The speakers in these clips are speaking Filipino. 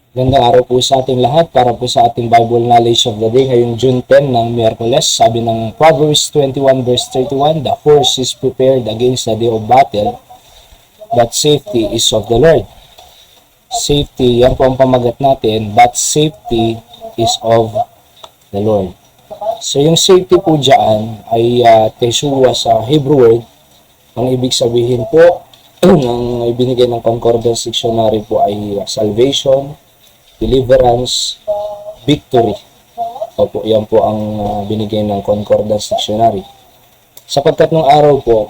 Gandang araw po sa ating lahat para po sa ating Bible Knowledge of the Day ngayong June 10 ng Miyerkules. Sabi ng Proverbs 21 verse 31, "The horse is prepared against the day of battle, but safety is of the Lord." Safety, yan po ang pamagat natin, but safety is of the Lord. So yung safety po dyan ay teshuwa sa Hebrew word. Ang ibig sabihin po ng ibinigay ng Concordance Dictionary po ay salvation, deliverance, victory. Opo, yan po ang binigay ng Concordance Dictionary. Sapagkat nung araw po,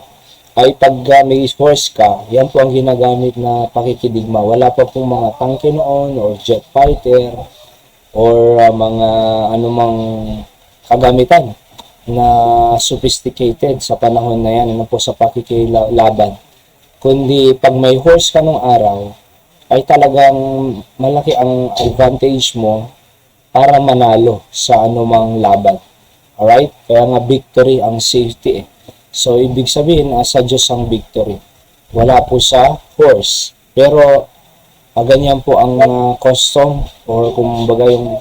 ay pag may force ka, yan po ang ginagamit na pakikidigma. Wala pa pong mga tanke noon, or jet fighter, or mga anumang kagamitan na sophisticated sa panahon na yan, ano po sa pakikilaban. Kundi pag may horse ka nung araw, ay talagang malaki ang advantage mo para manalo sa anumang laban. Alright? Kaya nga victory ang safety. So, ibig sabihin, sa Diyos ang victory. Wala po sa horse. Pero, ganyan po ang custom or kumbaga yung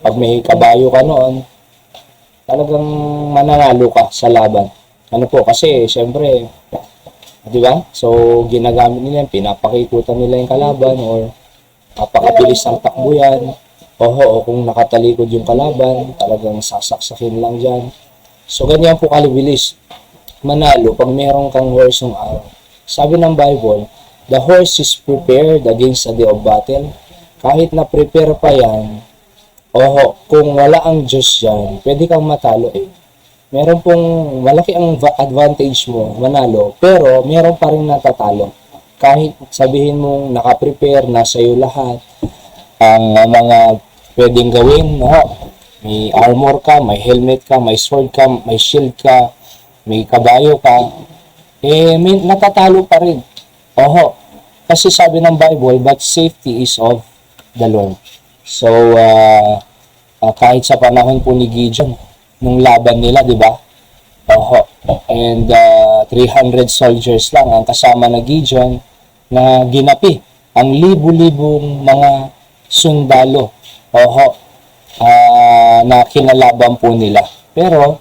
pag may kabayo ka noon, talagang mananalo ka sa laban. Ano po? Kasi, syempre, di ba? So, ginagamit nila yan, pinapakikutan nila yung kalaban or napakabilis ng takbo yan. O kung nakatalikod yung kalaban, talagang sasaksakin lang dyan. So, ganyan po kalibilis manalo pag meron kang horse ng araw. Sabi ng Bible, the horse is prepared against the day of battle. Kahit na prepare pa yan, kung wala ang Diyos dyan, pwede kang matalo eh. Meron pong malaki ang advantage mo manalo, pero meron pa rin natatalo. Kahit sabihin mong nakaprepare, nasa iyo lahat, ang mga pwedeng gawin, may armor ka, may helmet ka, may sword ka, may shield ka, may kabayo ka, may natatalo pa rin. Kasi sabi ng Bible, but safety is of the Lord. So, kahit sa panahon po ni Gideon, nung laban nila, di ba? And 300 soldiers lang ang kasama na Gideon na ginapi ang libu-libong mga sundalo. Na kinalaban po nila. Pero,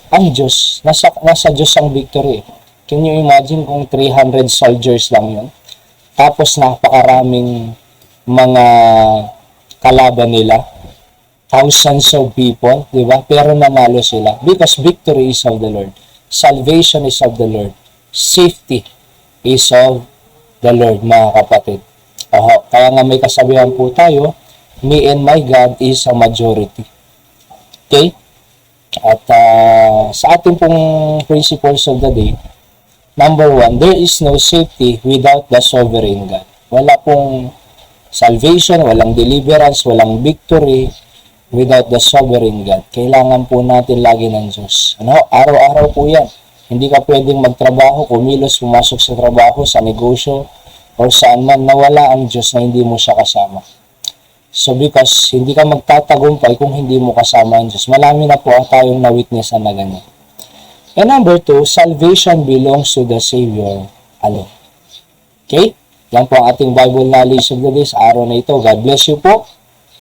ang Diyos, nasa Diyos ang victory. Can you imagine kung 300 soldiers lang yun? Tapos napakaraming mga kalaban nila. Thousands of people, di ba? Pero nanalo sila. Because victory is of the Lord. Salvation is of the Lord. Safety is of the Lord, mga kapatid. Kaya nga may kasabihan po tayo, me and my God is a majority. Okay? At sa ating pong principles of the day, number 1, there is no safety without the sovereign God. Wala pong salvation, walang deliverance, walang victory, without the sovereign God. Kailangan po natin lagi ng Diyos. Araw-araw po yan. Hindi ka pwedeng magtrabaho, kumilos, pumasok sa trabaho, sa negosyo, or saan man nawala ang Diyos na hindi mo siya kasama. So because hindi ka magtatagumpay kung hindi mo kasama ang Diyos. Marami na po tayong na-witnessan na ganyan. And number 2, salvation belongs to the Savior alone. Okay? Yan po ang ating Bible knowledge of the day sa araw na ito. God bless you po.